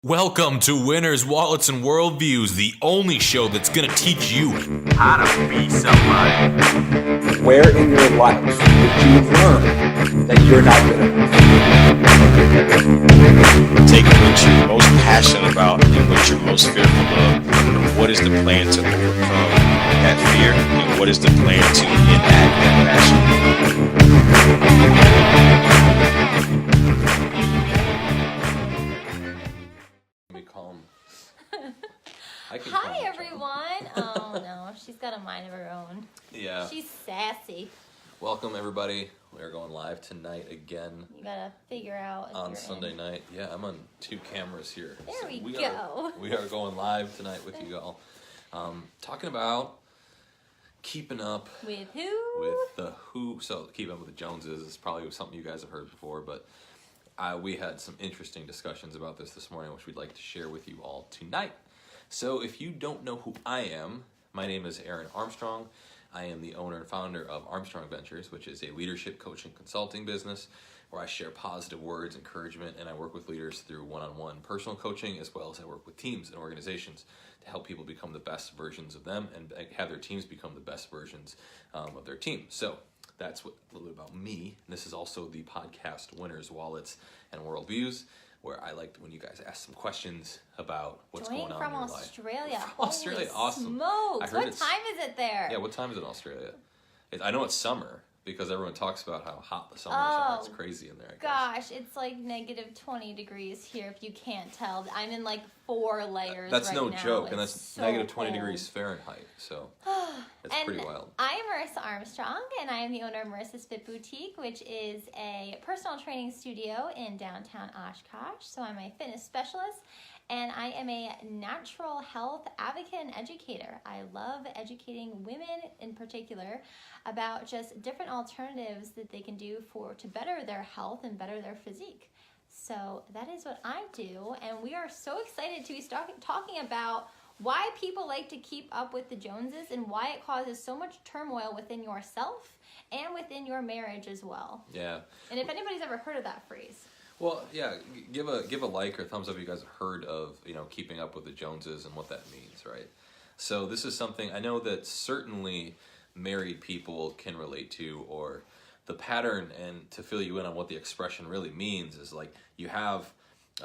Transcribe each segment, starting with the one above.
Welcome to Winners, Wallets, and Worldviews, the only show that's going to teach you how to be somebody. Where in your life did you learn that you're not good enough? Take what you're most passionate about and what you're most fearful of, and what is the plan to overcome that fear, and what is the plan to enact that passion. Hi, everyone. Oh, no. She's got a mind of her own. Yeah. She's sassy. Welcome, everybody. We are going live tonight again. You gotta figure out if on you're Sunday in. night. Yeah, I'm on two cameras here. There we go. We are going live tonight with you all. Talking about keeping up with who? With the who. So keeping up with the Joneses is probably something you guys have heard before, but we had some interesting discussions about this morning, which we'd like to share with you all tonight. So if you don't know who I am, my name is Aaron Armstrong. I am the owner and founder of Armstrong Ventures, which is a leadership coaching consulting business where I share positive words, encouragement, and I work with leaders through one-on-one personal coaching, as well as I work with teams and organizations to help people become the best versions of them and have their teams become the best versions of their team. So that's a little bit about me. And this is also the podcast Winners, Wallets, and Worldviews, where I like when you guys ask some questions about what's going on in your life. Australia. From Australia, awesome. Smokes. What time is it there? Yeah, what time is it in Australia? I know it's summer because everyone talks about how hot the summers are. It's crazy in there, I guess. Gosh, it's like negative 20 degrees here if you can't tell. I'm in like 4 layers That's right no now. joke, It's and that's so negative 20 cold. degrees Fahrenheit, so it's pretty wild. I am Marissa Armstrong, and I am the owner of Marissa's Fit Boutique, which is a personal training studio in downtown Oshkosh. So I'm a fitness specialist, and I am a natural health advocate and educator. I love educating women in particular about just different alternatives that they can do to better their health and better their physique. So that is what I do, and we are so excited to be talking about why people like to keep up with the Joneses and why it causes so much turmoil within yourself and within your marriage as well. Yeah. And if anybody's ever heard of that phrase. Well, yeah, give a like or thumbs up if you guys have heard of, keeping up with the Joneses and what that means, right? So this is something I know that certainly married people can relate to, or the pattern, and to fill you in on what the expression really means is like you have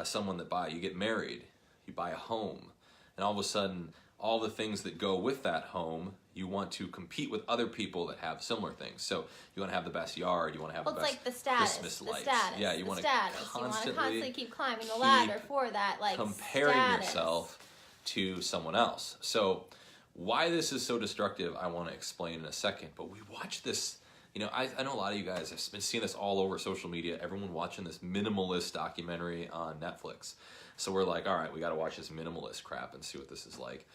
someone you get married, you buy a home, and all of a sudden all the things that go with that home, you want to compete with other people that have similar things. So you want to have the best yard, you want to have the best like the status, Christmas the lights. Status, yeah, you want to constantly keep climbing the ladder for that, like comparing status. yourself to someone else. So why this is so destructive, I want to explain in a second. But we watch this. I know a lot of you guys have been seeing this all over social media. Everyone watching this minimalist documentary on Netflix. So we're like, all right, we got to watch this minimalist crap and see what this is like.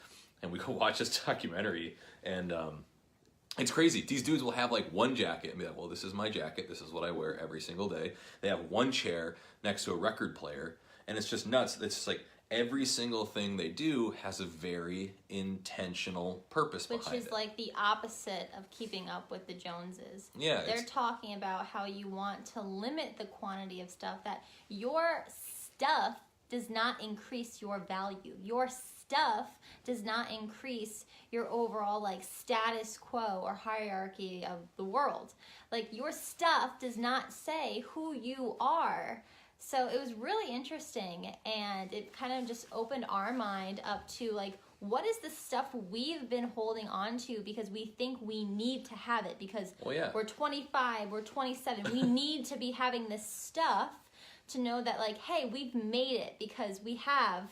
And we go watch this documentary, and it's crazy. These dudes will have like one jacket and be like, well, this is my jacket. This is what I wear every single day. They have one chair next to a record player, and it's just nuts. It's just like every single thing they do has a very intentional purpose behind it. Which is like the opposite of keeping up with the Joneses. Yeah. They're talking about how you want to limit the quantity of stuff, that your stuff does not increase your value. Your stuff does not increase your overall like status quo or hierarchy of the world. Like your stuff does not say who you are. So it was really interesting, and it kind of just opened our mind up to like, what is the stuff we've been holding on to because we think we need to have it because we're 25, we're 27, we need to be having this stuff to know that like, hey, we've made it because we have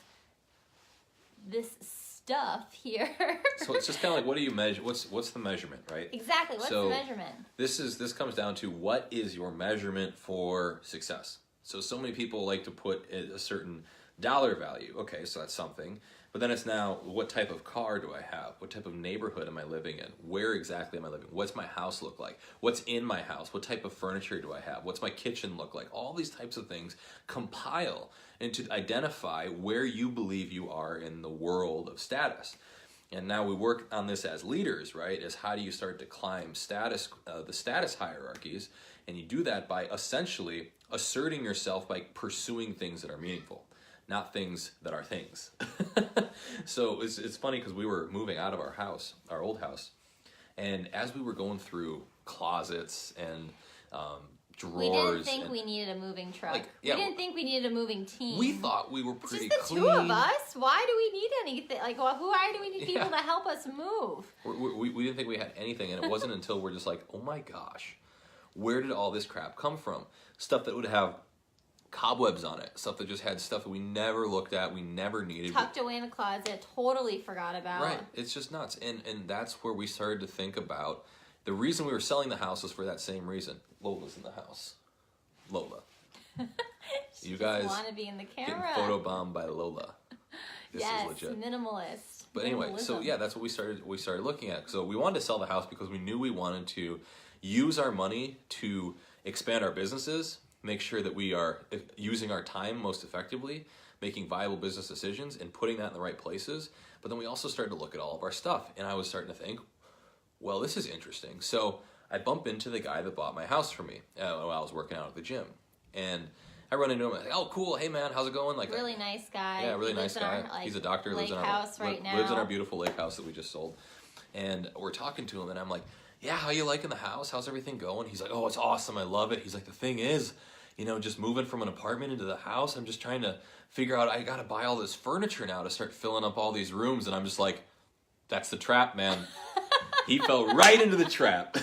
this stuff here. So it's just kind of like, what do you measure? What's the measurement, right? Exactly. What's the measurement? This comes down to what is your measurement for success. So many people like to put a certain dollar value. Okay, so that's something. But then it's now, what type of car do I have? What type of neighborhood am I living in? Where exactly am I living? What's my house look like? What's in my house? What type of furniture do I have? What's my kitchen look like? All these types of things compile and to identify where you believe you are in the world of status. And now we work on this as leaders, right? Is how do you start to climb the status hierarchies? And you do that by essentially asserting yourself by pursuing things that are meaningful. not things that are things. So it's funny because we were moving out of our house, our old house, and as we were going through closets and drawers, we didn't think we needed a moving truck. Like, yeah, we didn't think we needed a moving team. we thought we were pretty it's just the clean. two of us. Why do we need anything? Like, why do we need people to help us move? We didn't think we had anything, and it wasn't until we're just like, oh my gosh, where did all this crap come from? Stuff that would have cobwebs on it, stuff that just had stuff that we never looked at, we never needed. Tucked away in a closet, totally forgot about. Right, it's just nuts. And that's where we started to think about, the reason we were selling the house was for that same reason. Lola's in the house. Lola. You guys want to be in the camera. getting photobombed by Lola. This yes, is legit. minimalist. But anyway, so Minimalism. yeah, that's what we started looking at. So we wanted to sell the house because we knew we wanted to use our money to expand our businesses, make sure that we are using our time most effectively, making viable business decisions, and putting that in the right places. But then we also started to look at all of our stuff, and I was starting to think, well, this is interesting. So I bump into the guy that bought my house for me while I was working out at the gym, and I run into him. I'm like, oh, cool. Hey, man, how's it going? Like, really nice guy. yeah, really He nice lives in guy. our, He's a doctor. lake Lives in our house right now. Lives in our beautiful lake house that we just sold. And we're talking to him, and I'm like, yeah, how you liking the house? How's everything going? He's like, oh, it's awesome. I love it. He's like, the thing is, just moving from an apartment into the house, I'm just trying to figure out, I got to buy all this furniture now to start filling up all these rooms. And I'm just like, that's the trap, man. He fell right into the trap.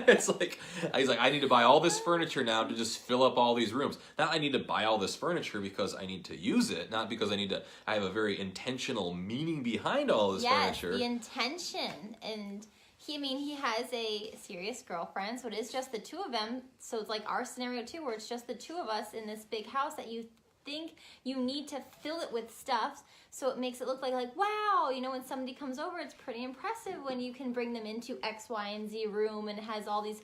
He's like, I need to buy all this furniture now to just fill up all these rooms. Not I need to buy all this furniture because I need to use it, not because I have a very intentional meaning behind all this furniture. Yes, the intention. And he has a serious girlfriend, so it is just the two of them. So it's like our scenario too, where it's just the two of us in this big house that you think you need to fill it with stuff, so it makes it look like wow, when somebody comes over, it's pretty impressive when you can bring them into X, Y, and Z room and it has all these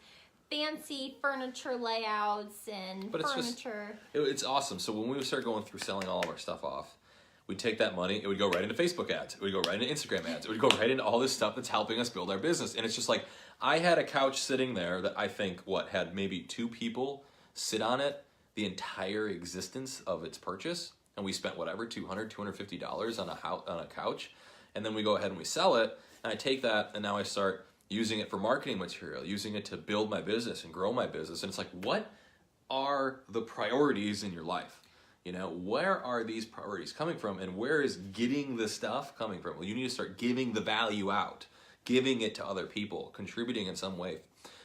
fancy furniture layouts and furniture. It's awesome. So when we start going through selling all of our stuff off, we'd take that money, it would go right into Facebook ads, it would go right into Instagram ads, it would go right into all this stuff that's helping us build our business. And it's just like, I had a couch sitting there that I think, had maybe 2 people sit on it the entire existence of its purchase, and we spent $250 on a couch, and then we go ahead and we sell it, and I take that, and now I start using it for marketing material, using it to build my business and grow my business. And it's like, what are the priorities in your life? Where are these priorities coming from, and where is getting the stuff coming from? Well, you need to start giving the value out, giving it to other people, contributing in some way,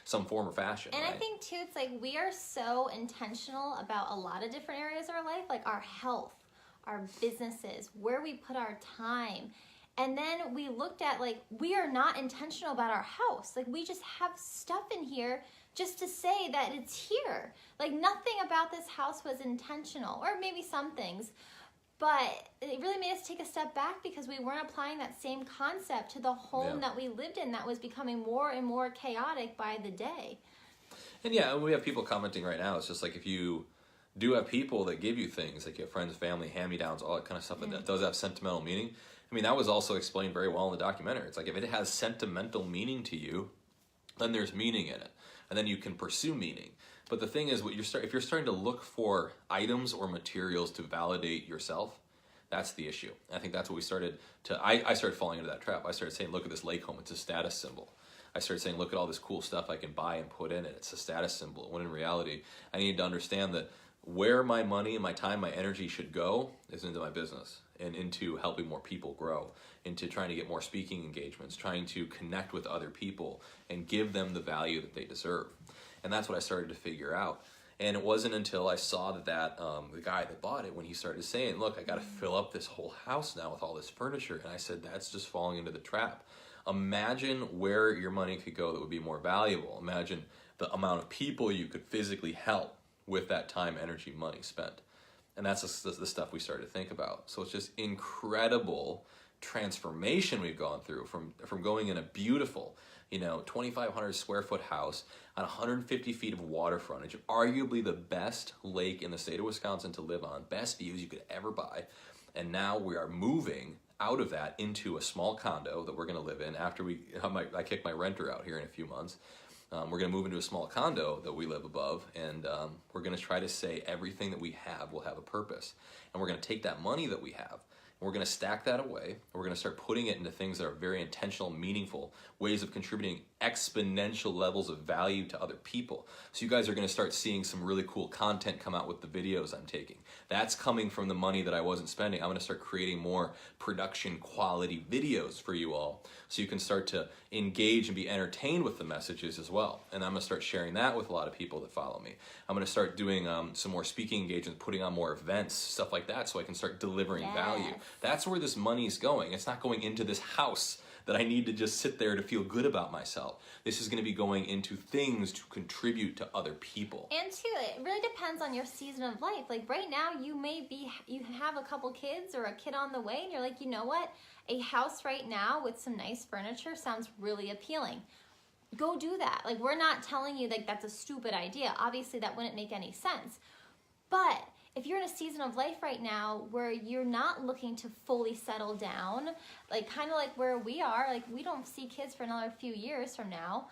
some form or fashion. And right? I think too, it's like we are so intentional about a lot of different areas of our life, like our health, our businesses, where we put our time. And then we looked at we are not intentional about our house. We just have stuff in here just to say that it's here. Nothing about this house was intentional, or maybe some things. But it really made us take a step back because we weren't applying that same concept to the home that we lived in that was becoming more and more chaotic by the day. And yeah, we have people commenting right now. It's just like, if you do have people that give you things, like you have friends, family, hand-me-downs, all that kind of stuff that does have sentimental meaning. That was also explained very well in the documentary. It's like, if it has sentimental meaning to you, then there's meaning in it. And then you can pursue meaning. But the thing is, if you're starting to look for items or materials to validate yourself, that's the issue. I think that's what we started to, I started falling into that trap. I started saying, look at this lake home, it's a status symbol. I started saying, look at all this cool stuff I can buy and put in it, it's a status symbol. When in reality, I needed to understand that where my money, my time, my energy should go is into my business and into helping more people grow, into trying to get more speaking engagements, trying to connect with other people and give them the value that they deserve. And that's what I started to figure out. And it wasn't until I saw that the guy that bought it, when he started saying, look, I got to fill up this whole house now with all this furniture. And I said, that's just falling into the trap. Imagine where your money could go that would be more valuable. Imagine the amount of people you could physically help with that time, energy, money spent. And that's the stuff we started to think about. So it's just incredible transformation we've gone through from going in a beautiful, 2,500 square foot house on 150 feet of water frontage, arguably the best lake in the state of Wisconsin to live on, best views you could ever buy. And now we are moving out of that into a small condo that we're going to live in after I kick my renter out here in a few months. We're going to move into a small condo that we live above, and we're going to try to say everything that we have will have a purpose. And we're going to take that money that we have, and we're going to stack that away, and we're going to start putting it into things that are very intentional, meaningful, ways of contributing exponential levels of value to other people. So you guys are going to start seeing some really cool content come out with the videos I'm taking. That's coming from the money that I wasn't spending. I'm going to start creating more production quality videos for you all, so you can start to engage and be entertained with the messages as well. And I'm going to start sharing that with a lot of people that follow me. I'm going to start doing some more speaking engagements, putting on more events, stuff like that, so I can start delivering value. That's where this money's going. It's not going into this house that I need to just sit there to feel good about myself. This is going to be going into things to contribute to other people. And too, it really depends on your season of life. Like right now, you have a couple kids or a kid on the way, and you're like, you know what? A house right now with some nice furniture sounds really appealing. Go do that. Like, we're not telling you like that's a stupid idea. Obviously, that wouldn't make any sense. But if you're in a season of life right now where you're not looking to fully settle down, like kind of like where we are, like we don't see kids for another few years from now,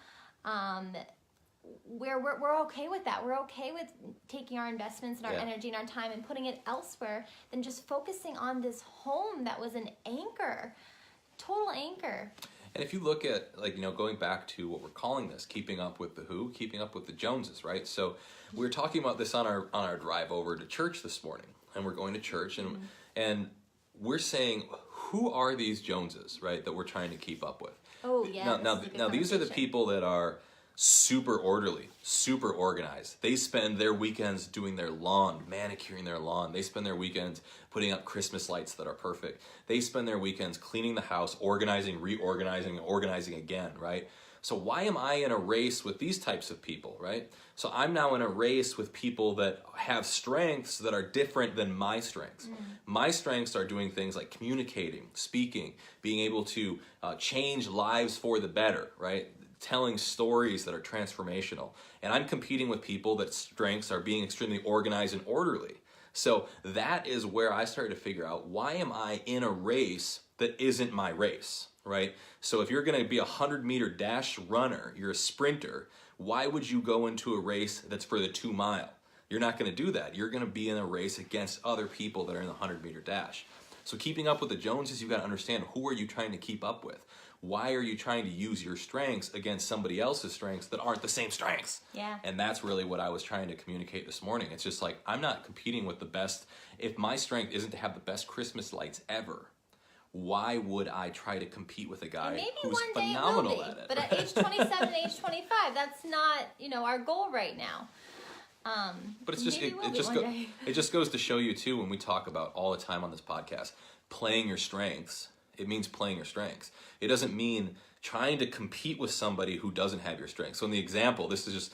where we're okay with that. We're okay with taking our investments and our energy and our time and putting it elsewhere than just focusing on this home that was an anchor, total anchor. And if you look at, like, going back to what we're calling this, keeping up with the who, keeping up with the Joneses, right? So we were talking about this on our drive over to church this morning, and we're going to church, and we're saying, who are these Joneses, right, that we're trying to keep up with? Oh, yeah. Now these are the people that are super orderly, super organized. They spend their weekends doing their lawn, manicuring their lawn. They spend their weekends putting up Christmas lights that are perfect. They spend their weekends cleaning the house, organizing, reorganizing, organizing again, right? So why am I in a race with these types of people, right? So I'm now in a race with people that have strengths that are different than my strengths. My strengths are doing things like communicating, speaking, being able to change lives for the better, right? Telling stories that are transformational. And I'm competing with people that strengths are being extremely organized and orderly. So that is where I started to figure out, why am I in a race that isn't my race, right? So if you're going to be a 100-meter dash runner, you're a sprinter, why would you go into a race that's for the 2 mile? You're not going to do that. You're going to be in a race against other people that are in the 100-meter dash. So keeping up with the Joneses, you've got to understand, who are you trying to keep up with? Why are you trying to use your strengths against somebody else's strengths that aren't the same strengths? Yeah. And that's really what I was trying to communicate this morning. It's just like, I'm not competing with the best. If my strength isn't to have the best Christmas lights ever, why would I try to compete with a guy who's phenomenal at it? But at age 27, age 25, that's not, our goal right now. But it's just it just goes to show you too, when we talk about all the time on this podcast, playing your strengths. It means playing your strengths. It doesn't mean trying to compete with somebody who doesn't have your strengths. So in the example, this is just,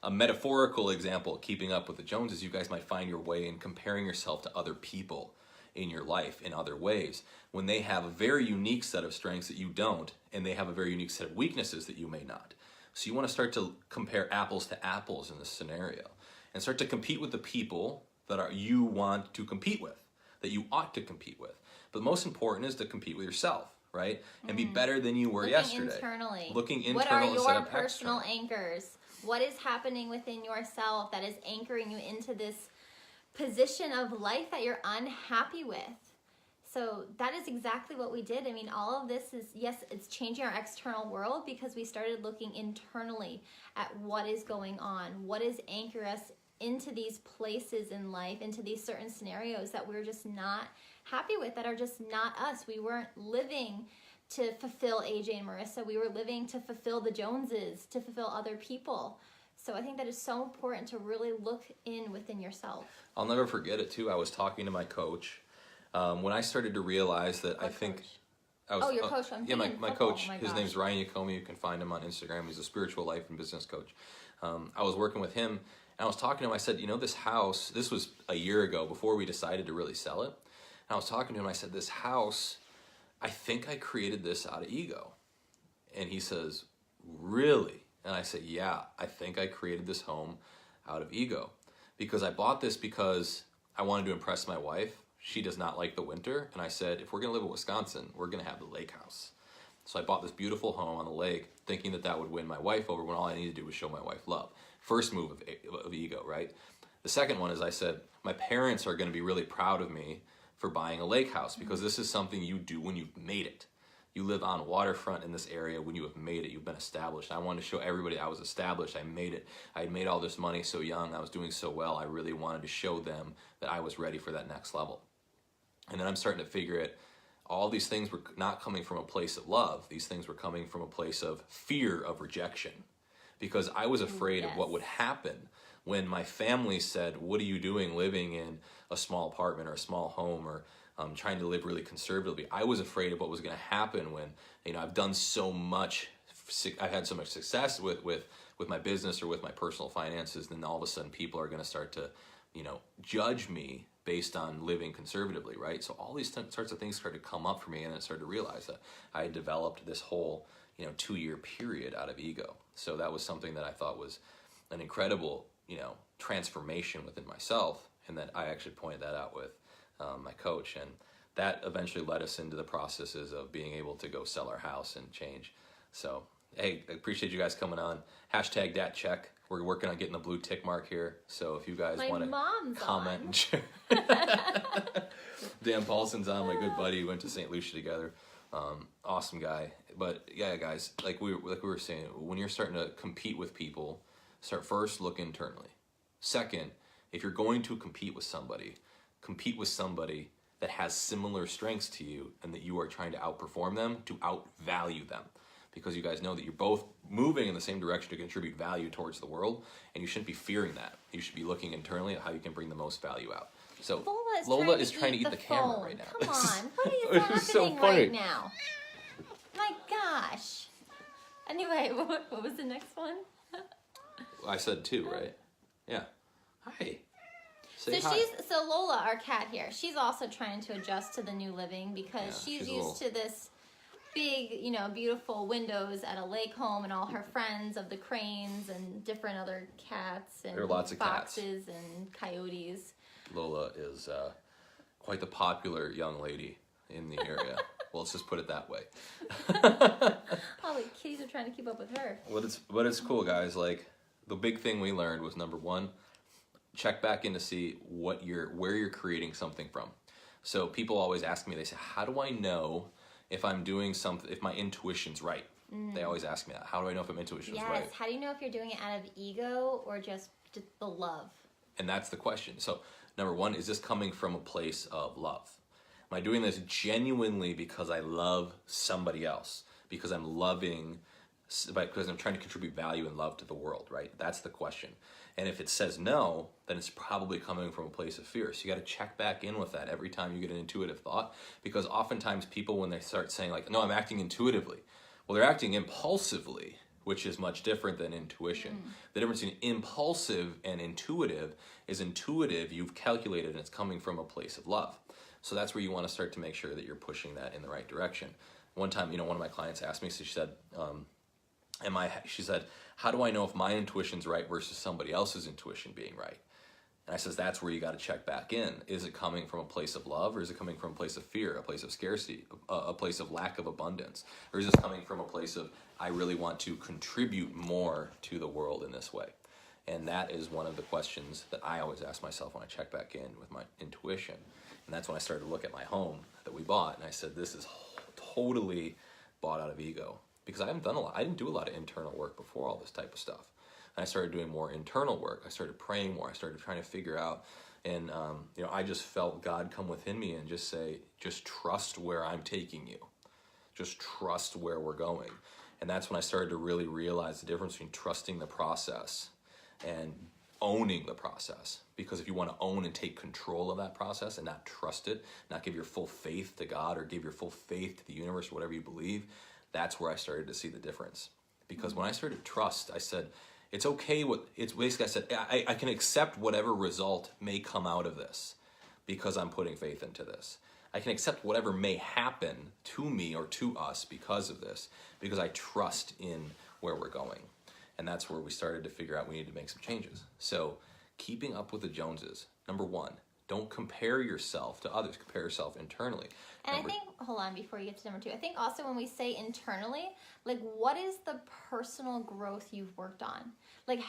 a metaphorical example, keeping up with the Joneses. You guys might find your way in comparing yourself to other people in your life in other ways, when they have a very unique set of strengths that you don't, and they have a very unique set of weaknesses that you may not. So you want to start to compare apples to apples in this scenario, and start to compete with the people that you want to compete with, that you ought to compete with. But most important is to compete with yourself, right? And be better than you were yesterday. Looking internal. What are your personal anchors? What is happening within yourself that is anchoring you into this position of life that you're unhappy with? So that is exactly what we did. I mean, all of this is, yes, it's changing our external world, because we started looking internally at what is going on, what is anchor us into these places in life, into these certain scenarios that we're just not happy with, that are just not us. We weren't living to fulfill AJ and Marissa. We were living to fulfill the Joneses, to fulfill other people. So I think that is so important to really look within yourself. I'll never forget it too. I was talking to my coach when I started to realize that What I think coach? I was, your coach. Yeah, my coach. Oh my his gosh. name's Ryan Yakomi. You can find him on Instagram. He's a spiritual life and business coach. I was working with him, and I was talking to him. I said, this house, this was a year ago before we decided to really sell it. And I was talking to him. I said, this house, I think I created this out of ego. And he says, really? And I said, yeah, I think I created this home out of ego, because I bought this because I wanted to impress my wife. She does not like the winter. And I said, if we're going to live in Wisconsin, we're going to have the lake house. So I bought this beautiful home on the lake thinking that that would win my wife over when all I needed to do was show my wife love. First move of ego, right? The second one is I said, my parents are going to be really proud of me for buying a lake house because this is something you do when you've made it. You live on waterfront in this area when you have made it. You've been established. I wanted to show everybody I was established. I made it. I had made all this money so young. I was doing so well. I really wanted to show them that I was ready for that next level. And then I'm starting to figure it. All these things were not coming from a place of love. These things were coming from a place of fear of rejection because I was afraid of what would happen when my family said, what are you doing living in a small apartment or a small home or trying to live really conservatively? I was afraid of what was going to happen when, I've done so much, I've had so much success with my business or with my personal finances, then all of a sudden people are going to start to, judge me based on living conservatively, right? So all these sorts of things started to come up for me, and I started to realize that I had developed this whole, 2-year period out of ego. So that was something that I thought was an incredible, transformation within myself, and that I actually pointed that out with my coach, and that eventually led us into the processes of being able to go sell our house and change. So, hey, I appreciate you guys coming on. Hashtag dat check. We're working on getting the blue tick mark here. So if you guys want to comment, Dan Paulson's on, my good buddy. We went to St. Lucia together. Awesome guy. But yeah, guys, like we were saying, when you're starting to compete with people, look internally. Second, if you're going to compete with somebody that has similar strengths to you and that you are trying to outperform them, to outvalue them. Because you guys know that you're both moving in the same direction to contribute value towards the world, and you shouldn't be fearing that. You should be looking internally at how you can bring the most value out. So Lola is trying to eat the camera right now. Come on, what is happening right now? My gosh. Anyway, what was the next one? I said 2, right? Yeah. Hi. So Lola, our cat here, she's also trying to adjust to the new living because she's used to this big, beautiful windows at a lake home and all her friends of the cranes and different other cats and there are lots of foxes cats. And coyotes. Lola is quite the popular young lady in the area. Well, let's just put it that way. All the kitties are trying to keep up with her. But it's cool, guys. Like, the big thing we learned was, number 1, check back in to see where you're creating something from. So people always ask me, they say, how do I know if I'm doing something, if my intuition's right? They always ask me that. How do I know if my intuition's right? Yes, how do you know if you're doing it out of ego or just the love? And that's the question. So, number 1, is this coming from a place of love? Am I doing this genuinely because I love somebody else? Because I'm trying to contribute value and love to the world, right? That's the question. And if it says no, then it's probably coming from a place of fear. So you got to check back in with that every time you get an intuitive thought, because oftentimes people, when they start saying like, no, I'm acting intuitively, well, they're acting impulsively, which is much different than intuition. The difference between impulsive and intuitive is intuitive, you've calculated, and it's coming from a place of love. So that's where you want to start to make sure that you're pushing that in the right direction. One time, one of my clients asked me, so she said, how do I know if my intuition's right versus somebody else's intuition being right? And I says, that's where you got to check back in. Is it coming from a place of love, or is it coming from a place of fear, a place of scarcity, a place of lack of abundance? Or is this coming from a place of, I really want to contribute more to the world in this way? And that is one of the questions that I always ask myself when I check back in with my intuition. And that's when I started to look at my home that we bought, and I said, this is totally bought out of ego. Because I didn't do a lot of internal work before all this type of stuff. And I started doing more internal work. I started praying more. I started trying to figure out, and I just felt God come within me and just say, just trust where I'm taking you. Just trust where we're going. And that's when I started to really realize the difference between trusting the process and owning the process. Because if you want to own and take control of that process and not trust it, not give your full faith to God or give your full faith to the universe, or whatever you believe, that's where I started to see the difference. Because when I started to trust, I said, it's okay. I said, I can accept whatever result may come out of this because I'm putting faith into this. I can accept whatever may happen to me or to us because of this, because I trust in where we're going. And that's where we started to figure out we need to make some changes. So keeping up with the Joneses. Number 1, Don't compare yourself to others. Compare yourself internally. And I think, hold on, before you get to number 2, I think also when we say internally, like, what is the personal growth you've worked on? Like,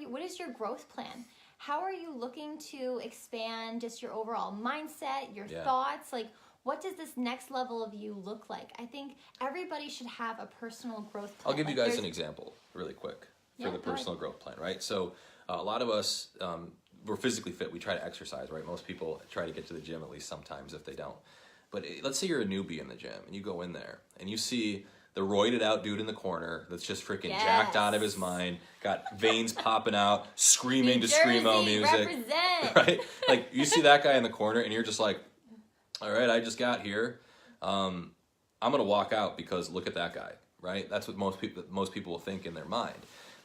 what is your growth plan? How are you looking to expand just your overall mindset, your thoughts? Like, what does this next level of you look like? I think everybody should have a personal growth plan. I'll give you guys an example really quick for the personal growth plan, right? So a lot of us, we're physically fit. We try to exercise, right? Most people try to get to the gym at least sometimes if they don't. But let's say you're a newbie in the gym and you go in there and you see the roided out dude in the corner that's just freaking jacked out of his mind, got veins popping out, screaming to screamo music. Represent. Right? Like, you see that guy in the corner and you're just like, all right, I just got here. I'm going to walk out because look at that guy, right? That's what most people will think in their mind.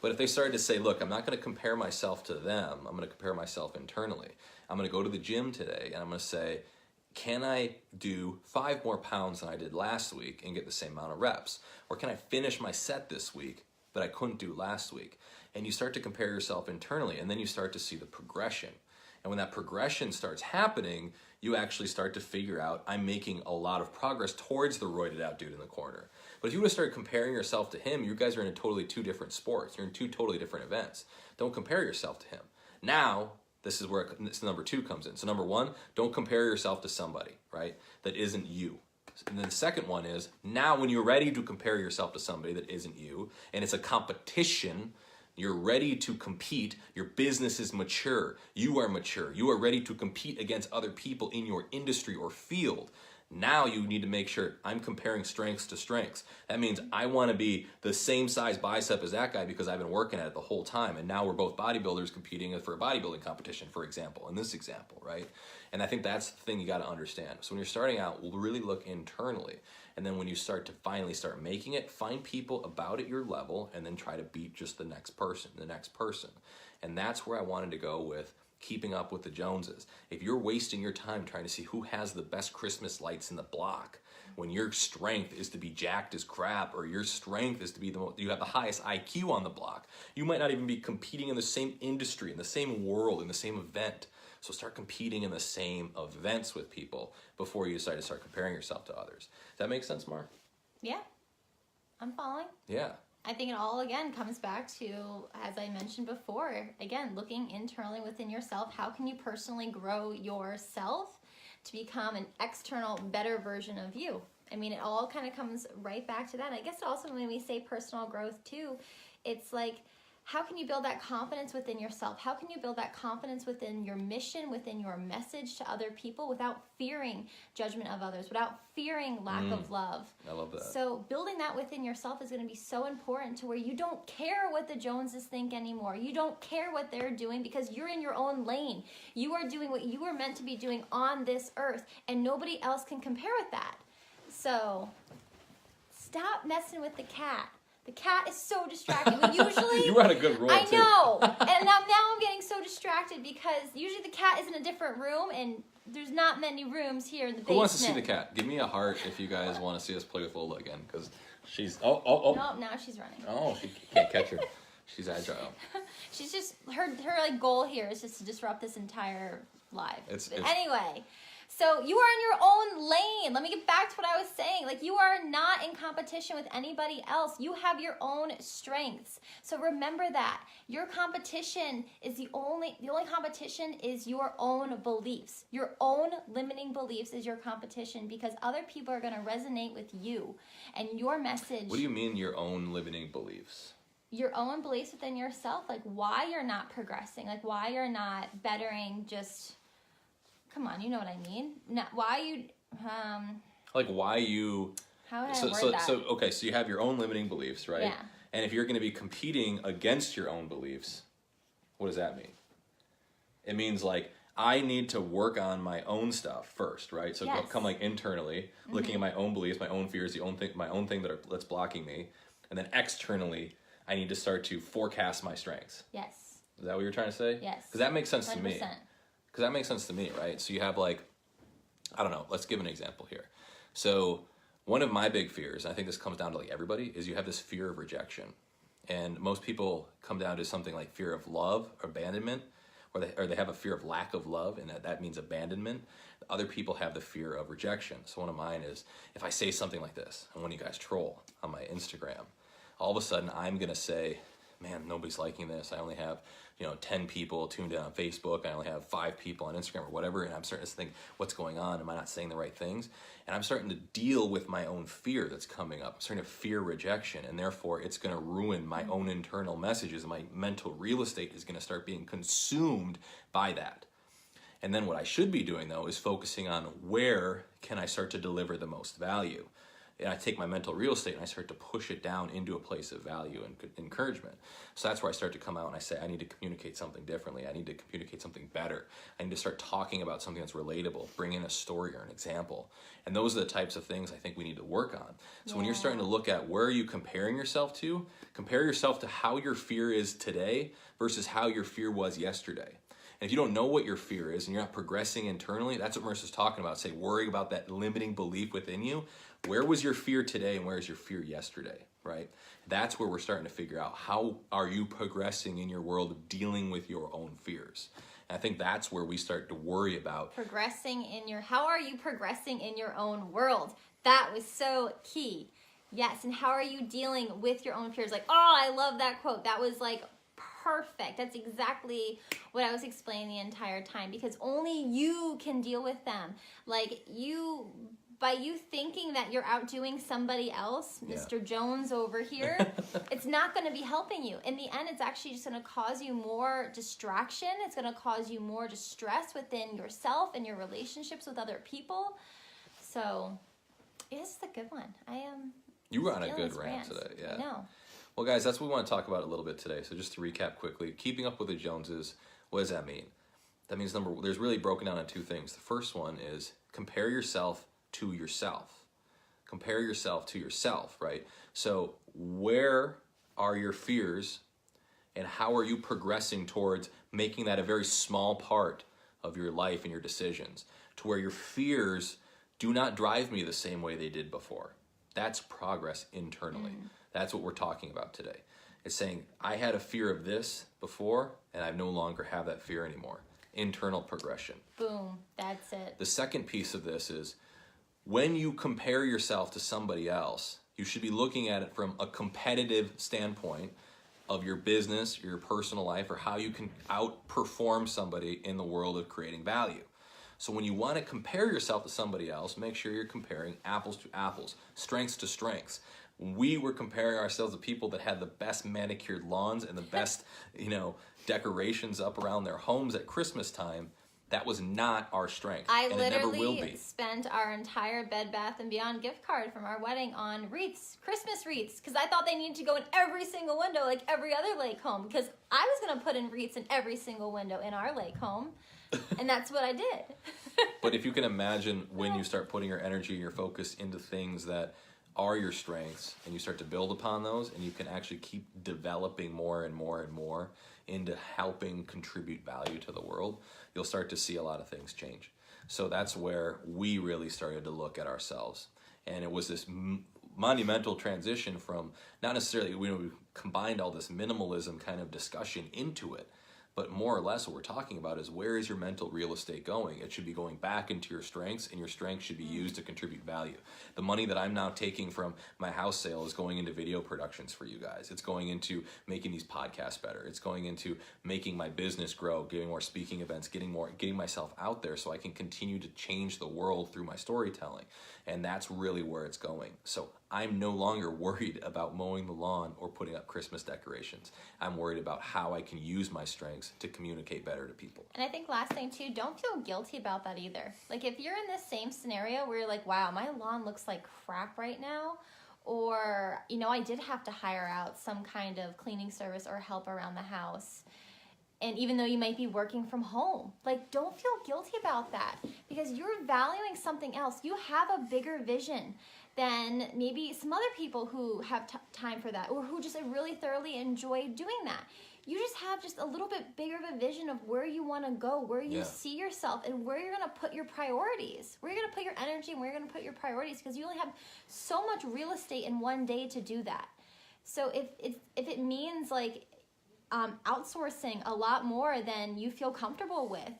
But if they started to say, look, I'm not going to compare myself to them. I'm going to compare myself internally. I'm going to go to the gym today and I'm going to say, can I do 5 more pounds than I did last week and get the same amount of reps? Or can I finish my set this week that I couldn't do last week? And you start to compare yourself internally, and then you start to see the progression. And when that progression starts happening, you actually start to figure out, I'm making a lot of progress towards the roided out dude in the corner. But if you would have started comparing yourself to him, you guys are in totally 2 different sports. You're in 2 totally different events. Don't compare yourself to him. Now, this is where number 2 comes in. So number 1, don't compare yourself to somebody, right, that isn't you. And then the second one is, now when you're ready to compare yourself to somebody that isn't you, and it's a competition, you're ready to compete, your business is mature, you are mature, you are ready to compete against other people in your industry or field. Now you need to make sure I'm comparing strengths to strengths. That means I want to be the same size bicep as that guy because I've been working at it the whole time. And now we're both bodybuilders competing for a bodybuilding competition, for example, in this example, right? And I think that's the thing you got to understand. So when you're starting out, we'll really look internally. And then when you start to finally start making it, find people about at your level and then try to beat just the next person. And that's where I wanted to go with keeping up with the Joneses. If you're wasting your time trying to see who has the best Christmas lights in the block, when your strength is to be jacked as crap, or your strength is to be you have the highest IQ on the block, you might not even be competing in the same industry, in the same world, in the same event. So start competing in the same events with people before you decide to start comparing yourself to others. Does that make sense, Mark? Yeah, I'm following. Yeah. I think it all, again, comes back to, as I mentioned before, again, looking internally within yourself. How can you personally grow yourself to become an external, better version of you? I mean, it all kind of comes right back to that. I guess also when we say personal growth too, it's like, how can you build that confidence within yourself? How can you build that confidence within your mission, within your message to other people without fearing judgment of others, without fearing lack of love? I love that. So building that within yourself is going to be so important to where you don't care what the Joneses think anymore. You don't care what they're doing because you're in your own lane. You are doing what you were meant to be doing on this earth, and nobody else can compare with that. So stop messing with the cat. The cat is so distracting. We usually You had a good role, I too. know. And now I'm getting so distracted because usually the cat is in a different room and there's not many rooms here in the basement. Who wants to see the cat? Give me a heart if you guys want to see us play with Lola again, because she's No, now she's running. Oh, she can't catch her. She's agile. She's just her like goal here is just to disrupt this entire live. It's anyway, so you are in your own lane. Let me get back to what I was saying. Like, you are not in competition with anybody else. You have your own strengths. So remember that. Your competition is the only competition is your own beliefs. Your own limiting beliefs is your competition because other people are going to resonate with you and your message. What do you mean your own limiting beliefs? Your own beliefs within yourself, like why you're not progressing, like why you're not bettering, just come on, you know what I mean? Not why you like why you how would I word that? So okay, so you have your own limiting beliefs, right? Yeah. And if you're going to be competing against your own beliefs, what does that mean? It means like I need to work on my own stuff first, right? So Yes. come like internally, looking at my own beliefs, my own fears, my own thing that's blocking me, and then externally, I need to start to forecast my strengths. Yes. Is that what you're trying to say? Yes. Because that makes sense 100%. to me. Because that makes sense to me, right? So you have like, I don't know, let's give an example here. So one of my big fears, and I think this comes down to like everybody, is you have this fear of rejection. And most people come down to something like fear of love or abandonment, or they have a fear of lack of love, and that means abandonment. Other people have the fear of rejection. So one of mine is, if I say something like this, and when you guys troll on my Instagram, all of a sudden I'm going to say, man, nobody's liking this. I only have, 10 people tuned in on Facebook. I only have 5 people on Instagram or whatever. And I'm starting to think, what's going on? Am I not saying the right things? And I'm starting to deal with my own fear that's coming up. I'm starting to fear rejection. And therefore, it's going to ruin my own internal messages. My mental real estate is going to start being consumed by that. And then what I should be doing, though, is focusing on where can I start to deliver the most value. And I take my mental real estate and I start to push it down into a place of value and encouragement. So that's where I start to come out and I say, I need to communicate something differently. I need to communicate something better. I need to start talking about something that's relatable, bring in a story or an example. And those are the types of things I think we need to work on. So when you're starting to look at where are you comparing yourself to, compare yourself to how your fear is today versus how your fear was yesterday. And if you don't know what your fear is and you're not progressing internally, that's what Marissa's talking about. Say, worry about that limiting belief within you. Where was your fear today and where is your fear yesterday, right? That's where we're starting to figure out how are you progressing in your world of dealing with your own fears. And I think that's where we start to worry about. How are you progressing in your own world? That was so key. Yes, and how are you dealing with your own fears? Like, oh, I love that quote. That was like perfect. That's exactly what I was explaining the entire time, because only you can deal with them. Like by you thinking that you're outdoing somebody else, Mr. Jones over here, it's not going to be helping you. In the end, it's actually just going to cause you more distraction. It's going to cause you more distress within yourself and your relationships with other people. So, this is a good one. You were on a good rant today. Yeah. I know. Well, guys, that's what we want to talk about a little bit today. So just to recap quickly, keeping up with the Joneses, what does that mean? That means there's really broken down into 2 things. The first one is compare yourself to yourself. Compare yourself to yourself, right? So where are your fears and how are you progressing towards making that a very small part of your life and your decisions, to where your fears do not drive me the same way they did before? That's progress internally. That's what we're talking about today. It's saying, I had a fear of this before, and I no longer have that fear anymore. Internal progression. Boom. That's it. The second piece of this is, when you compare yourself to somebody else, you should be looking at it from a competitive standpoint of your business, your personal life, or how you can outperform somebody in the world of creating value. So when you want to compare yourself to somebody else, make sure you're comparing apples to apples, strengths to strengths. We were comparing ourselves to people that had the best manicured lawns and the best, decorations up around their homes at Christmas time. That was not our strength. I literally spent our entire Bed Bath & Beyond gift card from our wedding on wreaths, Christmas wreaths, because I thought they needed to go in every single window like every other lake home, because I was going to put in wreaths in every single window in our lake home, and that's what I did. But if you can imagine when you start putting your energy and your focus into things that are your strengths, and you start to build upon those, and you can actually keep developing more and more and more into helping contribute value to the world, you'll start to see a lot of things change. So that's where we really started to look at ourselves. And it was this monumental transition from, not necessarily, we combined all this minimalism kind of discussion into it, but more or less what we're talking about is, where is your mental real estate going? It should be going back into your strengths, and your strengths should be used to contribute value. The money that I'm now taking from my house sale is going into video productions for you guys. It's going into making these podcasts better. It's going into making my business grow, getting more speaking events, getting myself out there so I can continue to change the world through my storytelling. And that's really where it's going. So I'm no longer worried about mowing the lawn or putting up Christmas decorations. I'm worried about how I can use my strengths to communicate better to people. And I think last thing too, don't feel guilty about that either. Like if you're in this same scenario where you're like, wow, my lawn looks like crap right now, or, I did have to hire out some kind of cleaning service or help around the house. And even though you might be working from home, like, don't feel guilty about that, because you're valuing something else. You have a bigger vision than maybe some other people who have time for that, or who just really thoroughly enjoy doing that. You just have just a little bit bigger of a vision of where you want to go, where you see yourself, and where you're going to put your priorities, where you're going to put your energy, and where you're going to put your priorities, because you only have so much real estate in one day to do that. So if it means, like, outsourcing a lot more than you feel comfortable with,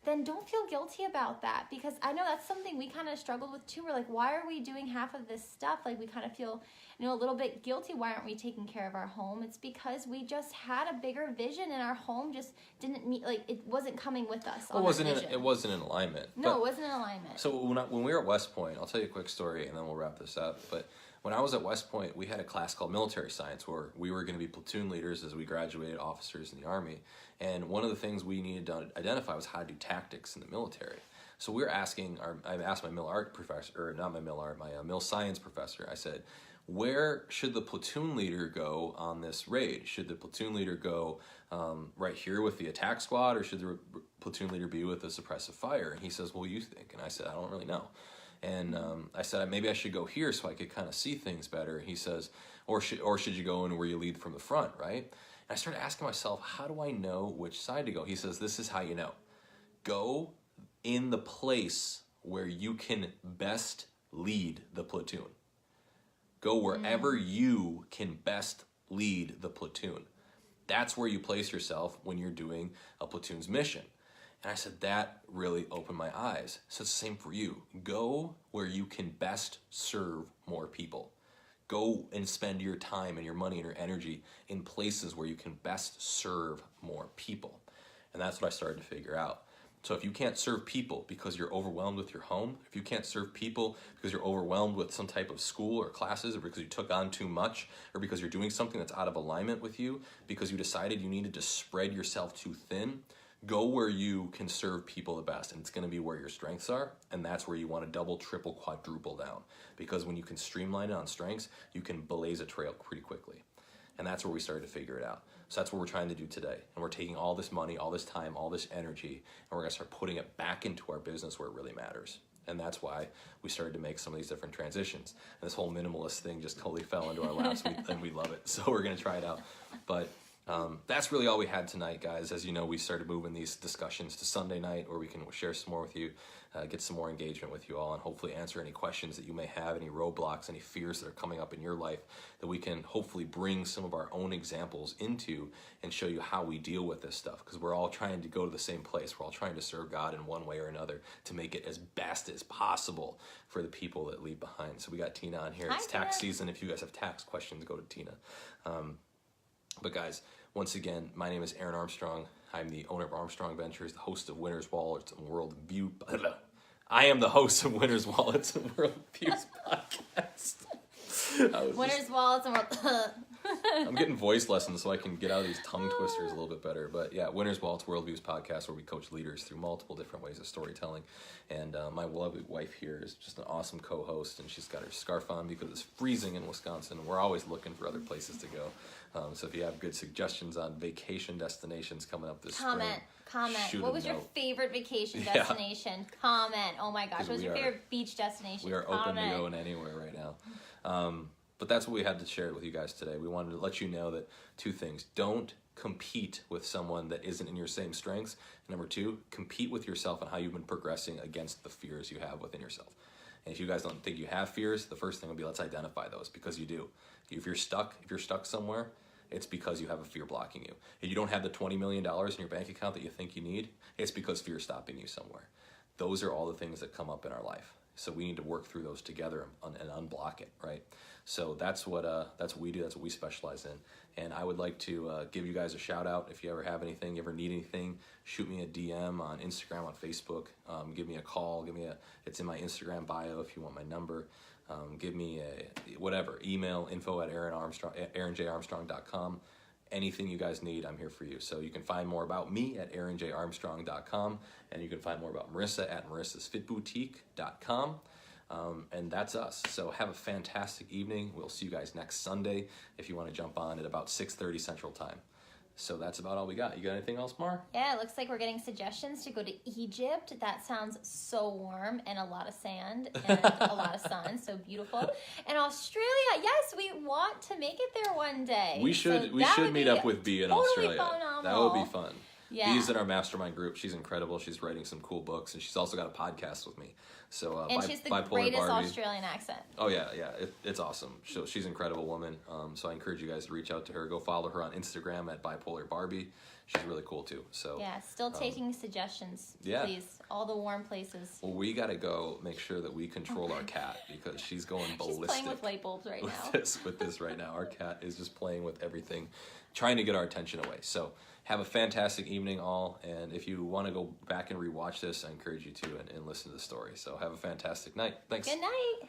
then don't feel guilty about that, because I know that's something we kind of struggled with too. We're like, why are we doing half of this stuff? Like, we kind of feel, a little bit guilty. Why aren't we taking care of our home? It's because we just had a bigger vision, and our home just didn't meet, like, it wasn't coming with us. It wasn't in alignment. No, it wasn't in alignment. So when we were at West Point, I'll tell you a quick story, and then we'll wrap this up. But when I was at West Point, we had a class called military science, where we were going to be platoon leaders as we graduated officers in the Army. And one of the things we needed to identify was how to do tactics in the military. So we were asking, I asked my my mil science professor, I said, where should the platoon leader go on this raid? Should the platoon leader go right here with the attack squad, or should the platoon leader be with the suppressive fire? And he says, well, you think? And I said, I don't really know. And I said, maybe I should go here so I could kind of see things better. And he says, or should you go in where you lead from the front, right? And I started asking myself, how do I know which side to go? He says, this is how you know. Go in the place where you can best lead the platoon. Go wherever you can best lead the platoon. That's where you place yourself when you're doing a platoon's mission. And I said, that really opened my eyes. So it's the same for you. Go where you can best serve more people. Go and spend your time and your money and your energy in places where you can best serve more people. And that's what I started to figure out. So if you can't serve people because you're overwhelmed with your home, if you can't serve people because you're overwhelmed with some type of school or classes, or because you took on too much, or because you're doing something that's out of alignment with you, because you decided you needed to spread yourself too thin, go where you can serve people the best, and it's going to be where your strengths are, and that's where you want to double, triple, quadruple down. Because when you can streamline it on strengths, you can blaze a trail pretty quickly. And that's where we started to figure it out. So that's what we're trying to do today. And we're taking all this money, all this time, all this energy, and we're going to start putting it back into our business where it really matters. And that's why we started to make some of these different transitions. And this whole minimalist thing just totally fell into our laps, and we love it. So we're going to try it out. But that's really all we had tonight, guys. As you know, we started moving these discussions to Sunday night, where we can share some more with you, get some more engagement with you all, and hopefully answer any questions that you may have, any roadblocks, any fears that are coming up in your life, that we can hopefully bring some of our own examples into and show you how we deal with this stuff, because we're all trying to go to the same place. We're all trying to serve God in one way or another to make it as best as possible for the people that leave behind. So we got Tina on here. It's tax season. If you guys have tax questions, go to Tina. But guys, once again, my name is Aaron Armstrong. I'm the owner of Armstrong Ventures, the host of Winners Wallets and World View. I am the host of Winners Wallets and World Views podcast. Winners Wallets and World. I'm getting voice lessons so I can get out of these tongue twisters a little bit better. But yeah, Winners Wallets Worldviews podcast, where we coach leaders through multiple different ways of storytelling. And my lovely wife here is just an awesome co-host, and she's got her scarf on because it's freezing in Wisconsin. We're always looking for other places to go. So if you have good suggestions on vacation destinations coming up this spring, comment. What was your favorite vacation destination? Comment. Oh my gosh, what was your favorite beach destination? We are open to going anywhere right now. But that's what we had to share with you guys today. We wanted to let you know that two things. Don't compete with someone that isn't in your same strengths. And number two, compete with yourself on how you've been progressing against the fears you have within yourself. And if you guys don't think you have fears, the first thing would be, let's identify those, because you do. If you're stuck somewhere, it's because you have a fear blocking you. If you don't have the $20 million in your bank account that you think you need, it's because fear is stopping you somewhere. Those are all the things that come up in our life. So we need to work through those together and unblock it, right? So that's what we do. That's what we specialize in. And I would like to give you guys a shout out. If you ever have anything, you ever need anything, shoot me a DM on Instagram, on Facebook. Give me a call. It's in my Instagram bio if you want my number. Give me email info@aaronjarmstrong.com. Anything you guys need, I'm here for you. So you can find more about me at aaronjarmstrong.com, and you can find more about Marissa at marissasfitboutique.com. And that's us. So have a fantastic evening. We'll see you guys next Sunday if you want to jump on at about 6:30 Central Time. So that's about all we got. You got anything else, Mar? Yeah, it looks like we're getting suggestions to go to Egypt. That sounds so warm, and a lot of sand and a lot of sun. So beautiful. And Australia, yes, we want to make it there one day. We should meet up with B in Australia. Phenomenal. That would be fun. Yeah. Bee's in our mastermind group. She's incredible. She's writing some cool books, and she's also got a podcast with me. So and she's the Bipolar greatest Barbie. Australian accent. Oh yeah, it's awesome. She's an incredible woman. So I encourage you guys to reach out to her. Go follow her on Instagram at Bipolar Barbie. She's really cool too. So Yeah, still taking suggestions, yeah. please. All the warm places. well, we gotta go make sure that we control our cat because she's going ballistic. She's playing with light bulbs right now. with this right now. Our cat is just playing with everything, trying to get our attention away. So have a fantastic evening, all. And if you want to go back and rewatch this, I encourage you to and listen to the story. So have a fantastic night. Thanks. Good night.